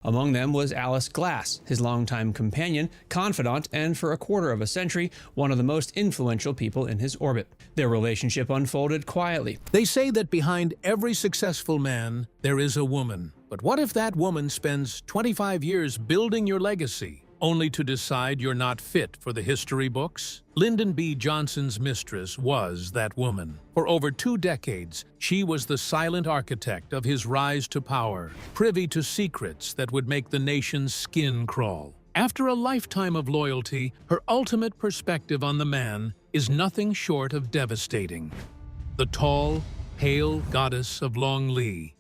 Among them was Alice Glass, his longtime companion, confidant, and for a quarter of a century, one of the most influential people in his orbit. Their relationship unfolded quietly. They say that behind every successful man, there is a woman. But what if that woman spends 25 years building your legacy, only to decide you're not fit for the history books? Lyndon B. Johnson's mistress was that woman. For over 2 decades, she was the silent architect of his rise to power, privy to secrets that would make the nation's skin crawl. After a lifetime of loyalty, her ultimate perspective on the man is nothing short of devastating. The tall, pale goddess of Long Lee.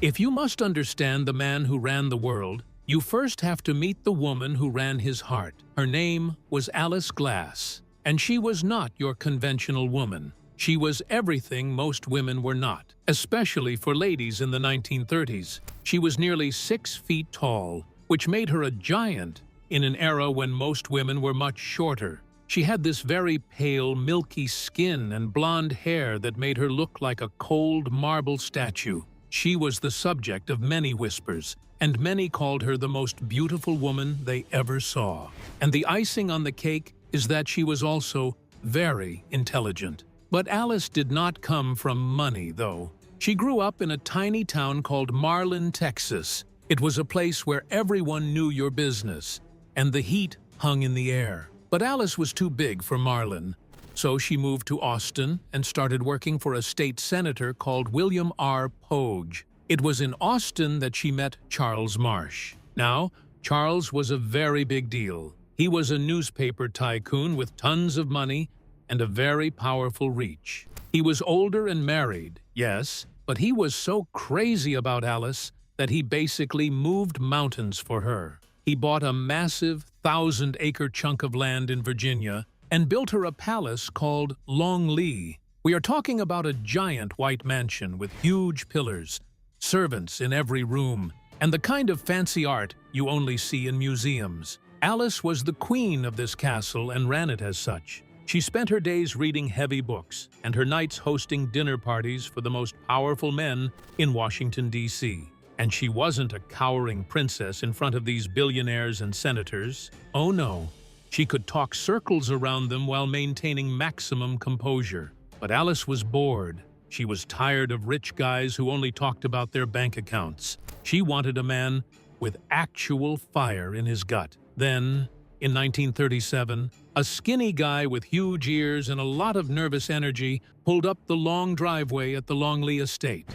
If you must understand the man who ran the world, you first have to meet the woman who ran his heart. Her name was Alice Glass, and she was not your conventional woman. She was everything most women were not, especially for ladies in the 1930s. She was nearly 6 feet tall, which made her a giant in an era when most women were much shorter. She had this very pale, milky skin and blonde hair that made her look like a cold marble statue. She was the subject of many whispers, and many called her the most beautiful woman they ever saw. And the icing on the cake is that she was also very intelligent. But Alice did not come from money, though. She grew up in a tiny town called Marlin, Texas. It was a place where everyone knew your business, and the heat hung in the air. But Alice was too big for Marlin. So she moved to Austin and started working for a state senator called William R. Pogue. It was in Austin that she met Charles Marsh. Now, Charles was a very big deal. He was a newspaper tycoon with tons of money and a very powerful reach. He was older and married, yes, but he was so crazy about Alice that he basically moved mountains for her. He bought a massive 1,000-acre chunk of land in Virginia and built her a palace called Long Lee. We are talking about a giant white mansion with huge pillars, servants in every room, and the kind of fancy art you only see in museums. Alice was the queen of this castle and ran it as such. She spent her days reading heavy books and her nights hosting dinner parties for the most powerful men in Washington, D.C. And she wasn't a cowering princess in front of these billionaires and senators. Oh no. She could talk circles around them while maintaining maximum composure. But Alice was bored. She was tired of rich guys who only talked about their bank accounts. She wanted a man with actual fire in his gut. Then, in 1937, a skinny guy with huge ears and a lot of nervous energy pulled up the long driveway at the Longley estate.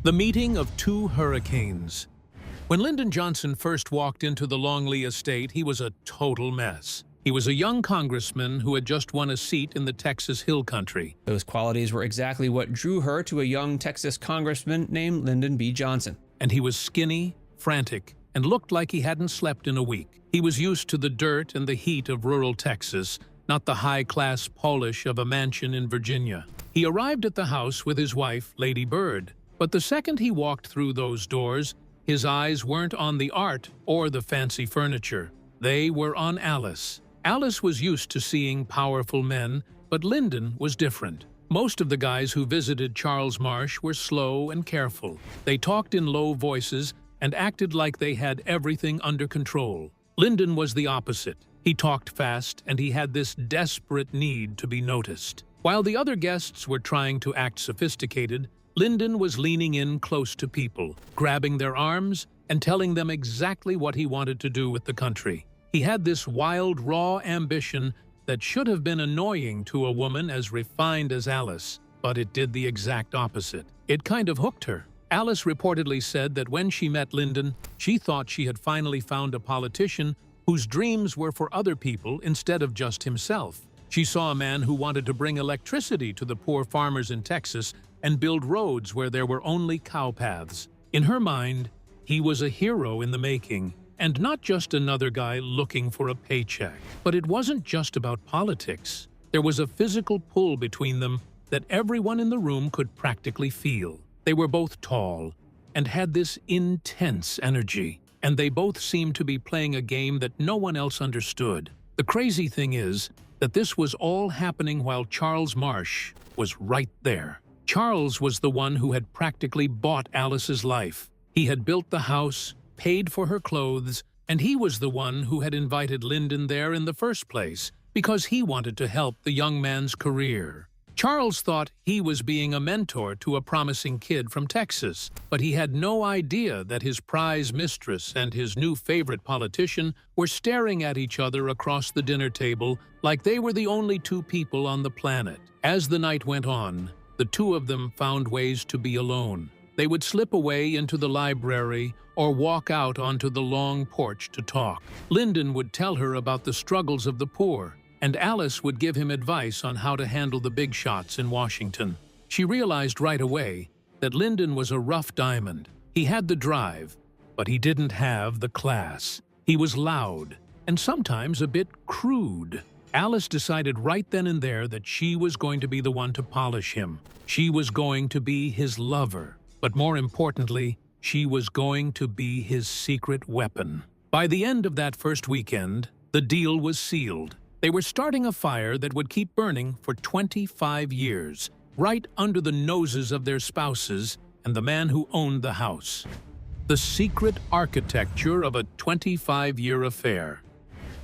The meeting of 2 hurricanes. When Lyndon Johnson first walked into the Longley estate, he was a total mess. He was a young congressman who had just won a seat in the Texas Hill Country. Those qualities were exactly what drew her to a young Texas congressman named Lyndon B. Johnson. And he was skinny, frantic, and looked like he hadn't slept in a week. He was used to the dirt and the heat of rural Texas, not the high-class polish of a mansion in Virginia. He arrived at the house with his wife, Lady Bird. But the second he walked through those doors, his eyes weren't on the art or the fancy furniture. They were on Alice. Alice was used to seeing powerful men, but Lyndon was different. Most of the guys who visited Charles Marsh were slow and careful. They talked in low voices and acted like they had everything under control. Lyndon was the opposite. He talked fast, and he had this desperate need to be noticed. While the other guests were trying to act sophisticated, Lyndon was leaning in close to people, grabbing their arms and telling them exactly what he wanted to do with the country. He had this wild, raw ambition that should have been annoying to a woman as refined as Alice, but it did the exact opposite. It kind of hooked her. Alice reportedly said that when she met Lyndon, she thought she had finally found a politician whose dreams were for other people instead of just himself. She saw a man who wanted to bring electricity to the poor farmers in Texas and build roads where there were only cow paths. In her mind, he was a hero in the making, and not just another guy looking for a paycheck. But it wasn't just about politics. There was a physical pull between them that everyone in the room could practically feel. They were both tall and had this intense energy, and they both seemed to be playing a game that no one else understood. The crazy thing is that this was all happening while Charles Marsh was right there. Charles was the one who had practically bought Alice's life. He had built the house, paid for her clothes, and he was the one who had invited Lyndon there in the first place because he wanted to help the young man's career. Charles thought he was being a mentor to a promising kid from Texas, but he had no idea that his prize mistress and his new favorite politician were staring at each other across the dinner table like they were the only two people on the planet. As the night went on, the two of them found ways to be alone. They would slip away into the library or walk out onto the long porch to talk. Lyndon would tell her about the struggles of the poor, and Alice would give him advice on how to handle the big shots in Washington. She realized right away that Lyndon was a rough diamond. He had the drive, but he didn't have the class. He was loud and sometimes a bit crude. Alice decided right then and there that she was going to be the one to polish him. She was going to be his lover, but more importantly, she was going to be his secret weapon. By the end of that first weekend, the deal was sealed. They were starting a fire that would keep burning for 25 years, right under the noses of their spouses and the man who owned the house. The secret architecture of a 25-year affair.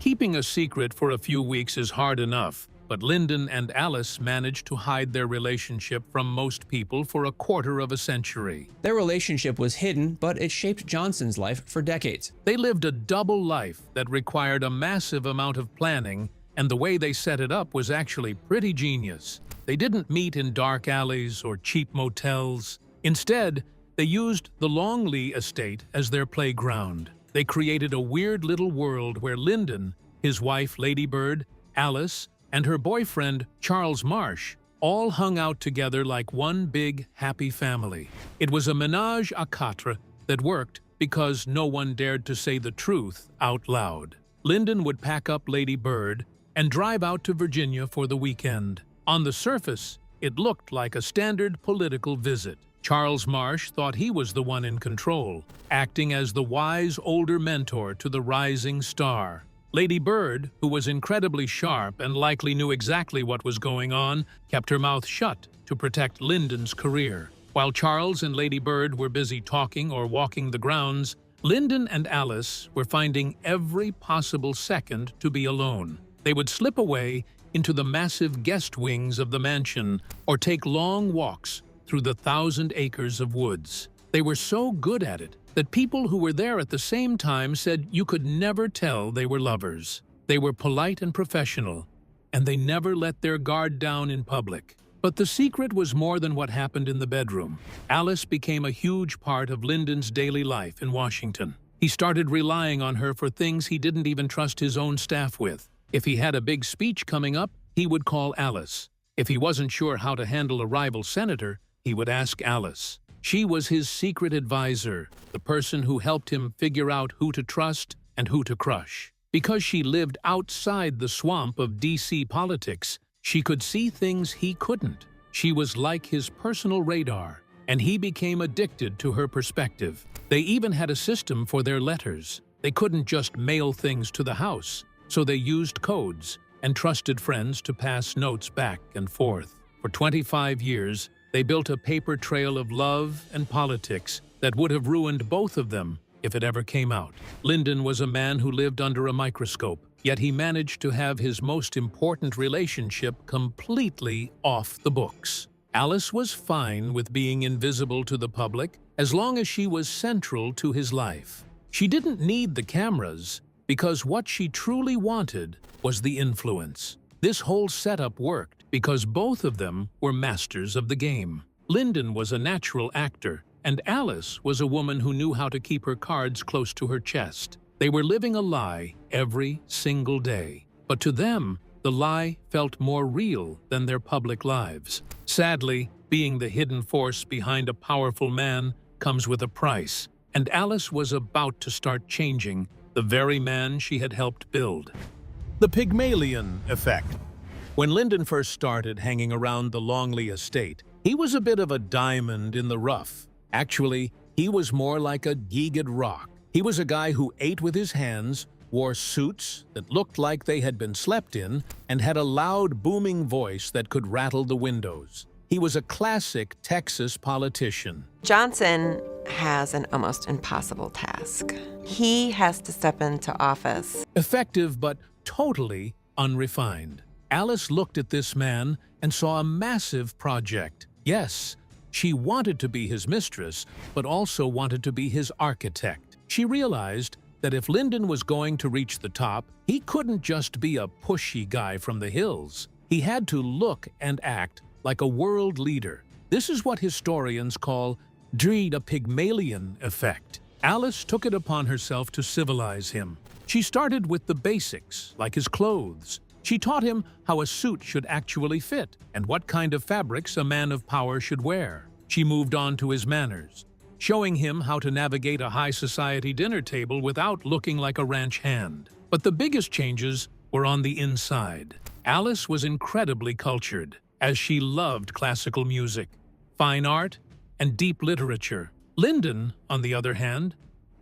Keeping a secret for a few weeks is hard enough, but Lyndon and Alice managed to hide their relationship from most people for a quarter of a century. Their relationship was hidden, but it shaped Johnson's life for decades. They lived a double life that required a massive amount of planning, and the way they set it up was actually pretty genius. They didn't meet in dark alleys or cheap motels. Instead, they used the Longley estate as their playground. They created a weird little world where Lyndon, his wife Lady Bird, Alice, and her boyfriend Charles Marsh all hung out together like one big, happy family. It was a ménage à quatre that worked because no one dared to say the truth out loud. Lyndon would pack up Lady Bird and drive out to Virginia for the weekend. On the surface, it looked like a standard political visit. Charles Marsh thought he was the one in control, acting as the wise older mentor to the rising star. Lady Bird, who was incredibly sharp and likely knew exactly what was going on, kept her mouth shut to protect Lyndon's career. While Charles and Lady Bird were busy talking or walking the grounds, Lyndon and Alice were finding every possible second to be alone. They would slip away into the massive guest wings of the mansion or take long walks through the 1,000 acres of woods. They were so good at it that people who were there at the same time said you could never tell they were lovers. They were polite and professional, and they never let their guard down in public. But the secret was more than what happened in the bedroom. Alice became a huge part of Lyndon's daily life in Washington. He started relying on her for things he didn't even trust his own staff with. If he had a big speech coming up, he would call Alice. If he wasn't sure how to handle a rival senator, he would ask Alice. She was his secret advisor, the person who helped him figure out who to trust and who to crush. Because she lived outside the swamp of D.C. politics, she could see things he couldn't. She was like his personal radar, and he became addicted to her perspective. They even had a system for their letters. They couldn't just mail things to the house, so they used codes and trusted friends to pass notes back and forth. For 25 years, they built a paper trail of love and politics that would have ruined both of them if it ever came out. Lyndon was a man who lived under a microscope, yet he managed to have his most important relationship completely off the books. Alice was fine with being invisible to the public as long as she was central to his life. She didn't need the cameras because what she truly wanted was the influence. This whole setup worked because both of them were masters of the game. Lyndon was a natural actor, and Alice was a woman who knew how to keep her cards close to her chest. They were living a lie every single day. But to them, the lie felt more real than their public lives. Sadly, being the hidden force behind a powerful man comes with a price, and Alice was about to start changing the very man she had helped build. The Pygmalion effect. When Lyndon first started hanging around the Longley estate, he was a bit of a diamond in the rough. Actually, he was more like a jagged rock. He was a guy who ate with his hands, wore suits that looked like they had been slept in, and had a loud, booming voice that could rattle the windows. He was a classic Texas politician. Johnson has an almost impossible task. He has to step into office. Effective but totally unrefined. Alice looked at this man and saw a massive project. Yes, she wanted to be his mistress, but also wanted to be his architect. She realized that if Lyndon was going to reach the top, he couldn't just be a pushy guy from the hills. He had to look and act like a world leader. This is what historians call the Pygmalion effect. Alice took it upon herself to civilize him. She started with the basics, like his clothes. She taught him how a suit should actually fit and what kind of fabrics a man of power should wear. She moved on to his manners, showing him how to navigate a high society dinner table without looking like a ranch hand. But the biggest changes were on the inside. Alice was incredibly cultured, as she loved classical music, fine art, and deep literature. Lyndon, on the other hand,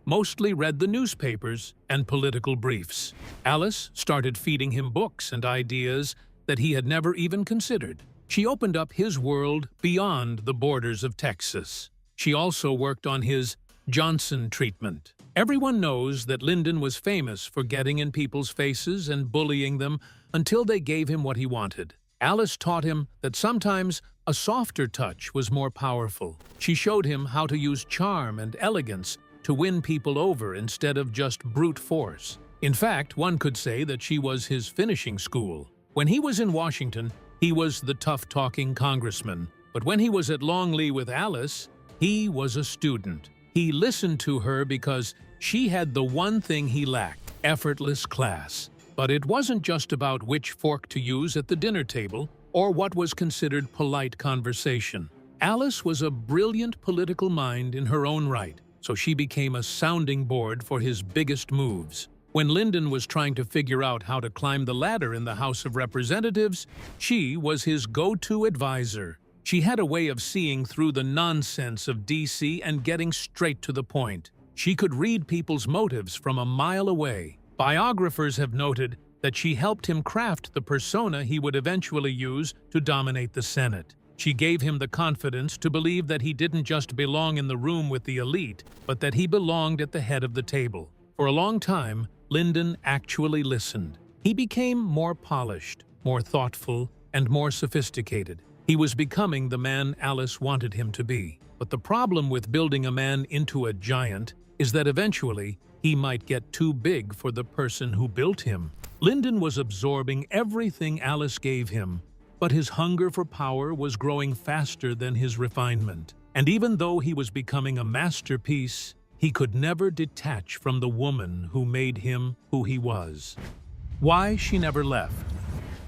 mostly read the newspapers and political briefs. Alice started feeding him books and ideas that he had never even considered. She opened up his world beyond the borders of Texas. She also worked on his Johnson treatment. Everyone knows that Lyndon was famous for getting in people's faces and bullying them until they gave him what he wanted. Alice taught him that sometimes a softer touch was more powerful. She showed him how to use charm and elegance to win people over instead of just brute force. In fact, one could say that she was his finishing school. When he was in Washington, he was the tough-talking congressman. But when he was at Longley with Alice, he was a student. He listened to her because she had the one thing he lacked: effortless class. But it wasn't just about which fork to use at the dinner table or what was considered polite conversation. Alice was a brilliant political mind in her own right, so she became a sounding board for his biggest moves. When Lyndon was trying to figure out how to climb the ladder in the House of Representatives, she was his go-to advisor. She had a way of seeing through the nonsense of D.C. and getting straight to the point. She could read people's motives from a mile away. Biographers have noted that she helped him craft the persona he would eventually use to dominate the Senate. She gave him the confidence to believe that he didn't just belong in the room with the elite, but that he belonged at the head of the table. For a long time, Lyndon actually listened. He became more polished, more thoughtful, and more sophisticated. He was becoming the man Alice wanted him to be. But the problem with building a man into a giant is that eventually he might get too big for the person who built him. Lyndon was absorbing everything Alice gave him, but his hunger for power was growing faster than his refinement. And even though he was becoming a masterpiece, he could never detach from the woman who made him who he was. Why she never left.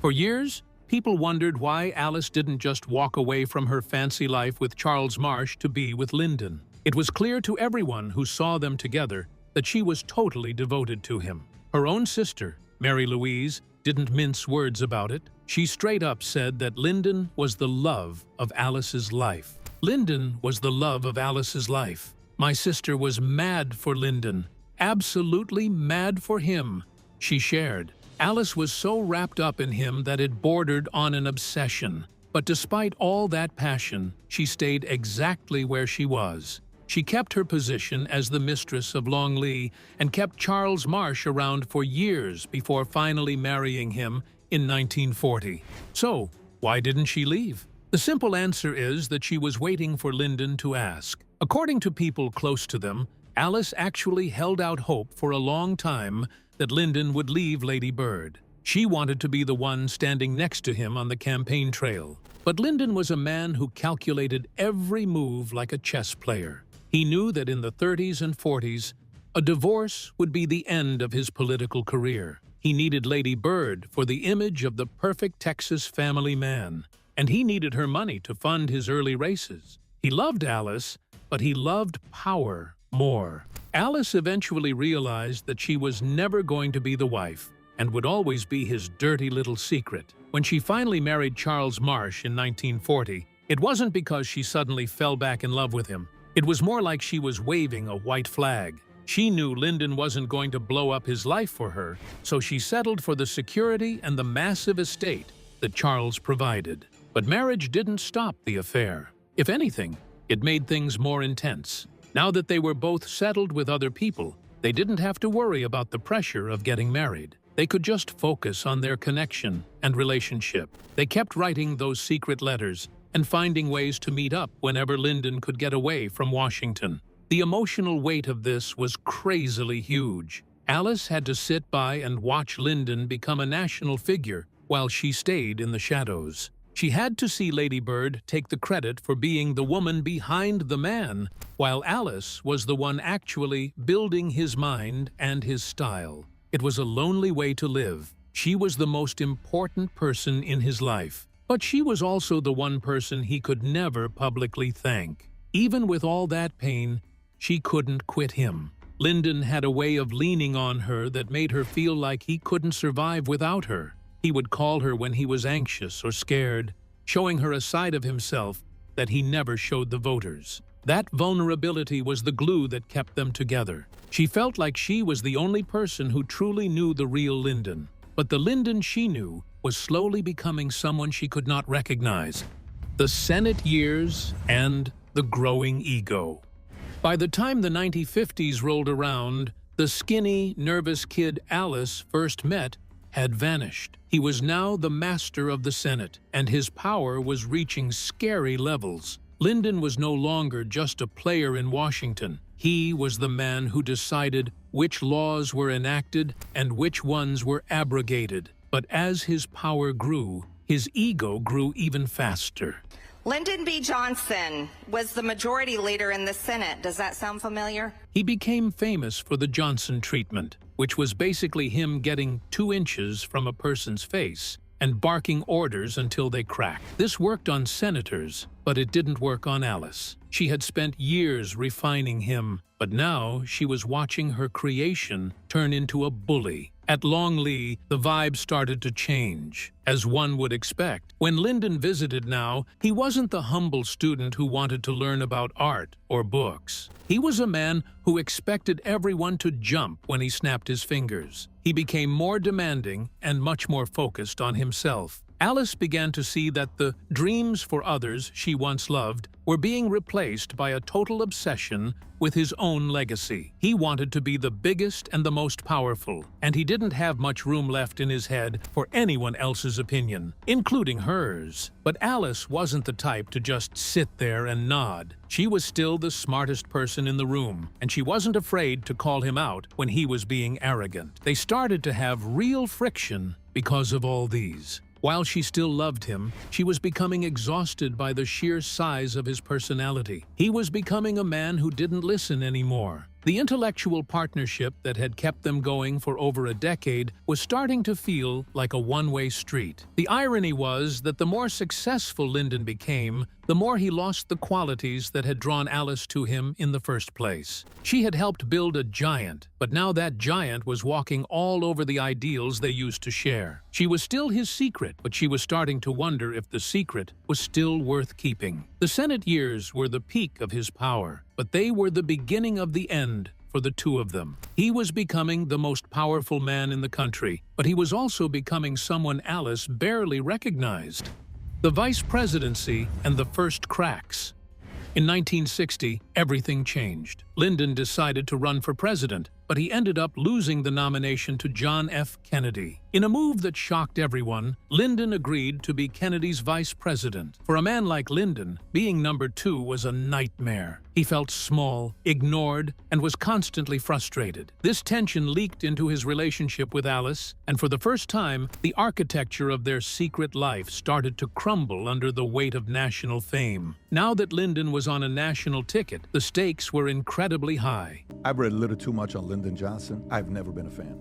For years, people wondered why Alice didn't just walk away from her fancy life with Charles Marsh to be with Lyndon. It was clear to everyone who saw them together that she was totally devoted to him. Her own sister, Mary Louise, didn't mince words about it. She straight up said that Lyndon was the love of Alice's life. Lyndon was the love of Alice's life. My sister was mad for Lyndon, absolutely mad for him, she shared. Alice was so wrapped up in him that it bordered on an obsession. But despite all that passion, she stayed exactly where she was. She kept her position as the mistress of Longley and kept Charles Marsh around for years before finally marrying him in 1940. So, why didn't she leave? The simple answer is that she was waiting for Lyndon to ask. According to people close to them, Alice actually held out hope for a long time that Lyndon would leave Lady Bird. She wanted to be the one standing next to him on the campaign trail. But Lyndon was a man who calculated every move like a chess player. He knew that in the 30s and 40s, a divorce would be the end of his political career. He needed Lady Bird for the image of the perfect Texas family man, and he needed her money to fund his early races. He loved Alice, but he loved power more. Alice eventually realized that she was never going to be the wife and would always be his dirty little secret. When she finally married Charles Marsh in 1940, it wasn't because she suddenly fell back in love with him. It was more like she was waving a white flag. She knew Lyndon wasn't going to blow up his life for her, so she settled for the security and the massive estate that Charles provided. But marriage didn't stop the affair. If anything, it made things more intense. Now that they were both settled with other people, they didn't have to worry about the pressure of getting married. They could just focus on their connection and relationship. They kept writing those secret letters and finding ways to meet up whenever Lyndon could get away from Washington. The emotional weight of this was crazily huge. Alice had to sit by and watch Lyndon become a national figure while she stayed in the shadows. She had to see Lady Bird take the credit for being the woman behind the man, while Alice was the one actually building his mind and his style. It was a lonely way to live. She was the most important person in his life, but she was also the one person he could never publicly thank. Even with all that pain, she couldn't quit him. Lyndon had a way of leaning on her that made her feel like he couldn't survive without her. He would call her when he was anxious or scared, showing her a side of himself that he never showed the voters. That vulnerability was the glue that kept them together. She felt like she was the only person who truly knew the real Lyndon. But the Lyndon she knew was slowly becoming someone she could not recognize. The Senate years and the growing ego. By the time the 1950s rolled around, the skinny, nervous kid Alice first met had vanished. He was now the master of the Senate, and his power was reaching scary levels. Lyndon was no longer just a player in Washington. He was the man who decided which laws were enacted and which ones were abrogated. But as his power grew, his ego grew even faster. Lyndon B. Johnson was the majority leader in the Senate. Does that sound familiar? He became famous for the Johnson treatment, which was basically him getting 2 inches from a person's face and barking orders until they cracked. This worked on senators, but it didn't work on Alice. She had spent years refining him, but now she was watching her creation turn into a bully. At Longley, the vibe started to change, as one would expect. When Lyndon visited now, he wasn't the humble student who wanted to learn about art or books. He was a man who expected everyone to jump when he snapped his fingers. He became more demanding and much more focused on himself. Alice began to see that the dreams for others she once loved were being replaced by a total obsession with his own legacy. He wanted to be the biggest and the most powerful, and he didn't have much room left in his head for anyone else's opinion, including hers. But Alice wasn't the type to just sit there and nod. She was still the smartest person in the room, and she wasn't afraid to call him out when he was being arrogant. They started to have real friction because of all these. While she still loved him, she was becoming exhausted by the sheer size of his personality. He was becoming a man who didn't listen anymore. The intellectual partnership that had kept them going for over a decade was starting to feel like a one-way street. The irony was that the more successful Lyndon became, the more he lost the qualities that had drawn Alice to him in the first place. She had helped build a giant, but now that giant was walking all over the ideals they used to share. She was still his secret, but she was starting to wonder if the secret was still worth keeping. The Senate years were the peak of his power, but they were the beginning of the end for the two of them. He was becoming the most powerful man in the country, but he was also becoming someone Alice barely recognized. The vice presidency and the first cracks. In 1960, everything changed. Lyndon decided to run for president, but he ended up losing the nomination to John F. Kennedy. In a move that shocked everyone, Lyndon agreed to be Kennedy's vice president. For a man like Lyndon, being number 2 was a nightmare. He felt small, ignored, and was constantly frustrated. This tension leaked into his relationship with Alice, and for the first time, the architecture of their secret life started to crumble under the weight of national fame. Now that Lyndon was on a national ticket, the stakes were incredibly high. I've read a little too much on Lyndon Johnson. I've never been a fan.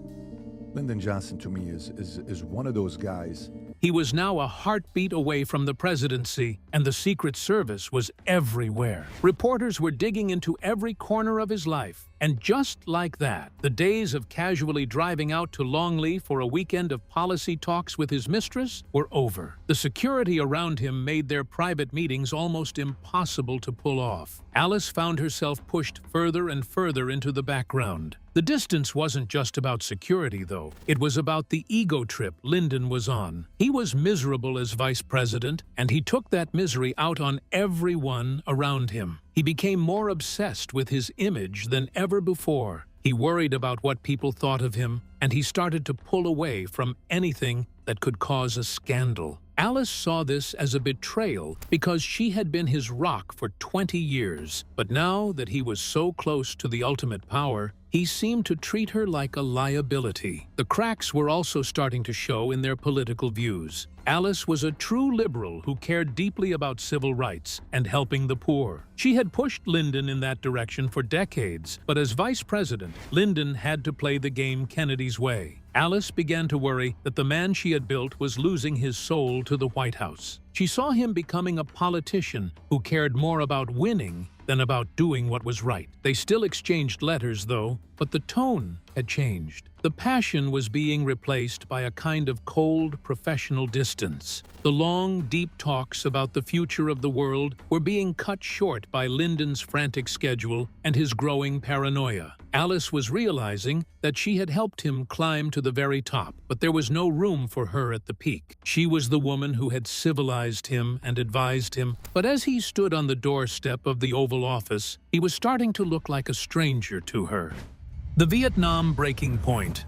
Lyndon Johnson, to me, is one of those guys. He was now a heartbeat away from the presidency, and the Secret Service was everywhere. Reporters were digging into every corner of his life. And just like that, the days of casually driving out to Longley for a weekend of policy talks with his mistress were over. The security around him made their private meetings almost impossible to pull off. Alice found herself pushed further and further into the background. The distance wasn't just about security, though. It was about the ego trip Lyndon was on. He He was miserable as vice president, and he took that misery out on everyone around him. He became more obsessed with his image than ever before. He worried about what people thought of him, and he started to pull away from anything that could cause a scandal. Alice saw this as a betrayal because she had been his rock for 20 years. But now that he was so close to the ultimate power, he seemed to treat her like a liability. The cracks were also starting to show in their political views. Alice was a true liberal who cared deeply about civil rights and helping the poor. She had pushed Lyndon in that direction for decades, but as vice president, Lyndon had to play the game Kennedy's way. Alice began to worry that the man she had built was losing his soul to the White House. She saw him becoming a politician who cared more about winning than about doing what was right. They still exchanged letters, though, but the tone had changed. The passion was being replaced by a kind of cold, professional distance. The long, deep talks about the future of the world were being cut short by Lyndon's frantic schedule and his growing paranoia. Alice was realizing that she had helped him climb to the very top, but there was no room for her at the peak. She was the woman who had civilized him and advised him, but as he stood on the doorstep of the Oval Office, he was starting to look like a stranger to her. The Vietnam breaking point.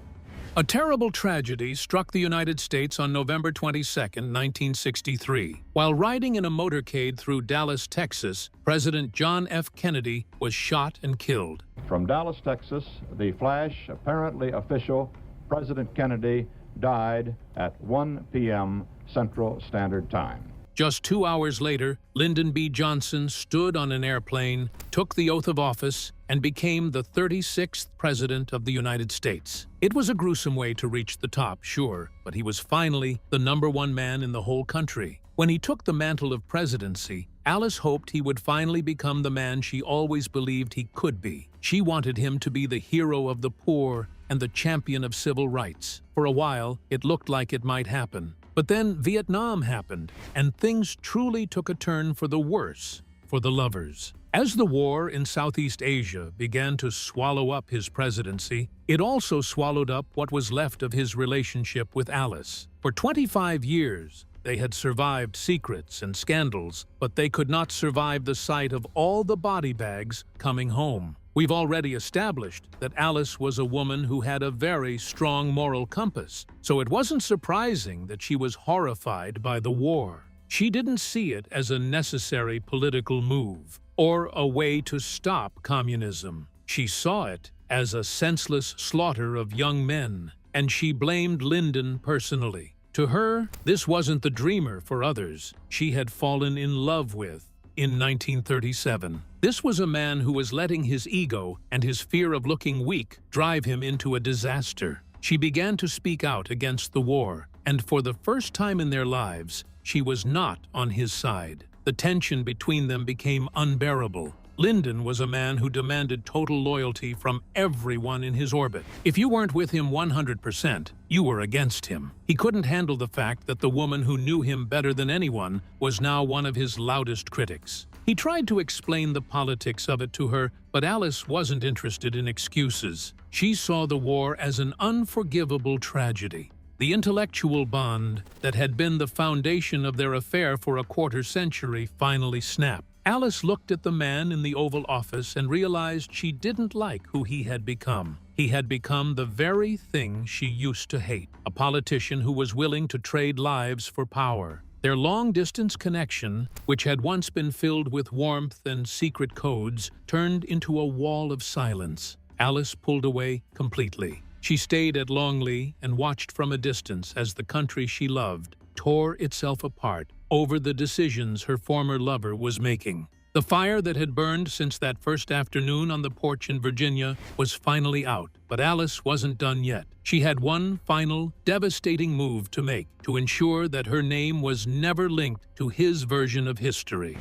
A terrible tragedy struck the United States on November 22, 1963. While riding in a motorcade through Dallas, Texas, President John F. Kennedy was shot and killed. From Dallas, Texas, the flash, apparently official, President Kennedy died at 1 p.m. Central Standard Time. Just 2 hours later, Lyndon B. Johnson stood on an airplane, took the oath of office, and became the 36th President of the United States. It was a gruesome way to reach the top, sure, but he was finally the #1 man in the whole country. When he took the mantle of presidency, Alice hoped he would finally become the man she always believed he could be. She wanted him to be the hero of the poor and the champion of civil rights. For a while, it looked like it might happen. But then Vietnam happened, and things truly took a turn for the worse for the lovers. As the war in Southeast Asia began to swallow up his presidency, it also swallowed up what was left of his relationship with Alice. For 25 years, they had survived secrets and scandals, but they could not survive the sight of all the body bags coming home. We've already established that Alice was a woman who had a very strong moral compass, so it wasn't surprising that she was horrified by the war. She didn't see it as a necessary political move or a way to stop communism. She saw it as a senseless slaughter of young men, and she blamed Lyndon personally. To her, this wasn't the dreamer for others she had fallen in love with in 1937. This was a man who was letting his ego and his fear of looking weak drive him into a disaster. She began to speak out against the war, and for the first time in their lives, she was not on his side. The tension between them became unbearable. Lyndon was a man who demanded total loyalty from everyone in his orbit. If you weren't with him 100%, you were against him. He couldn't handle the fact that the woman who knew him better than anyone was now one of his loudest critics. He tried to explain the politics of it to her, but Alice wasn't interested in excuses. She saw the war as an unforgivable tragedy. The intellectual bond that had been the foundation of their affair for a quarter century finally snapped. Alice looked at the man in the Oval Office and realized she didn't like who he had become. He had become the very thing she used to hate, a politician who was willing to trade lives for power. Their long-distance connection, which had once been filled with warmth and secret codes, turned into a wall of silence. Alice pulled away completely. She stayed at Longley and watched from a distance as the country she loved tore itself apart over the decisions her former lover was making. The fire that had burned since that first afternoon on the porch in Virginia was finally out, but Alice wasn't done yet. She had one final, devastating move to make to ensure that her name was never linked to his version of history.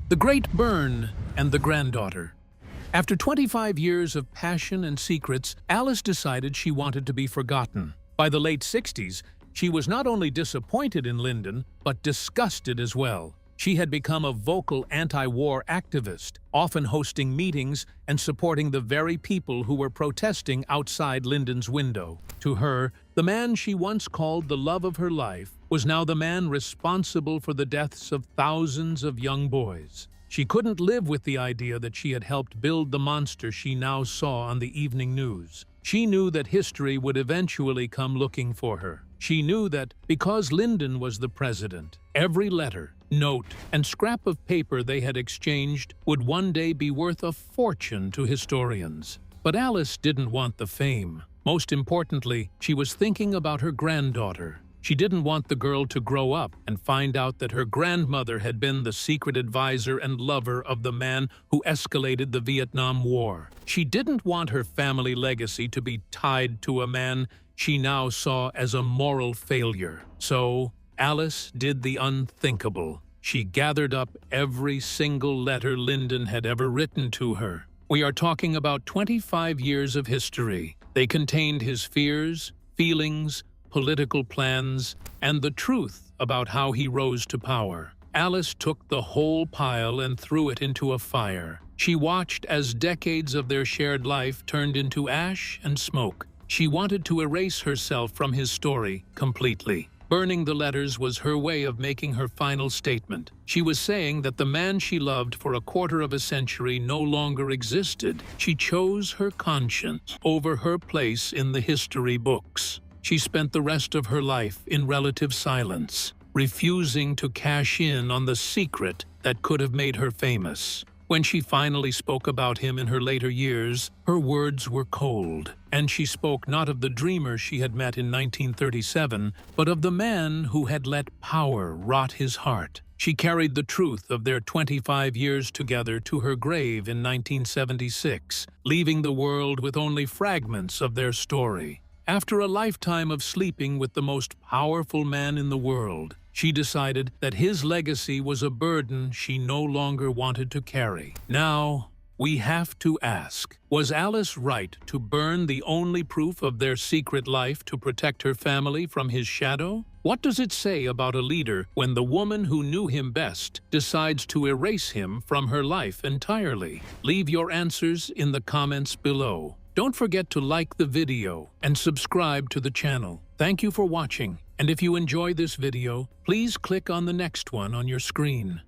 The Great Burn and the Granddaughter. After 25 years of passion and secrets, Alice decided she wanted to be forgotten. By the late 60s, she was not only disappointed in Lyndon, but disgusted as well. She had become a vocal anti-war activist, often hosting meetings and supporting the very people who were protesting outside Lyndon's window. To her, the man she once called the love of her life was now the man responsible for the deaths of thousands of young boys. She couldn't live with the idea that she had helped build the monster she now saw on the evening news. She knew that history would eventually come looking for her. She knew that because Lyndon was the president, every letter, note, and scrap of paper they had exchanged would one day be worth a fortune to historians. But Alice didn't want the fame. Most importantly, she was thinking about her granddaughter. She didn't want the girl to grow up and find out that her grandmother had been the secret advisor and lover of the man who escalated the Vietnam War. She didn't want her family legacy to be tied to a man she now saw as a moral failure. So, Alice did the unthinkable. She gathered up every single letter Lyndon had ever written to her. We are talking about 25 years of history. They contained his fears, feelings, political plans, and the truth about how he rose to power. Alice took the whole pile and threw it into a fire. She watched as decades of their shared life turned into ash and smoke. She wanted to erase herself from his story completely. Burning the letters was her way of making her final statement. She was saying that the man she loved for a quarter of a century no longer existed. She chose her conscience over her place in the history books. She spent the rest of her life in relative silence, refusing to cash in on the secret that could have made her famous. When she finally spoke about him in her later years, her words were cold, and she spoke not of the dreamer she had met in 1937, but of the man who had let power rot his heart. She carried the truth of their 25 years together to her grave in 1976, leaving the world with only fragments of their story. After a lifetime of sleeping with the most powerful man in the world, she decided that his legacy was a burden she no longer wanted to carry. Now, we have to ask, was Alice right to burn the only proof of their secret life to protect her family from his shadow? What does it say about a leader when the woman who knew him best decides to erase him from her life entirely? Leave your answers in the comments below. Don't forget to like the video and subscribe to the channel. Thank you for watching, and if you enjoyed this video, please click on the next one on your screen.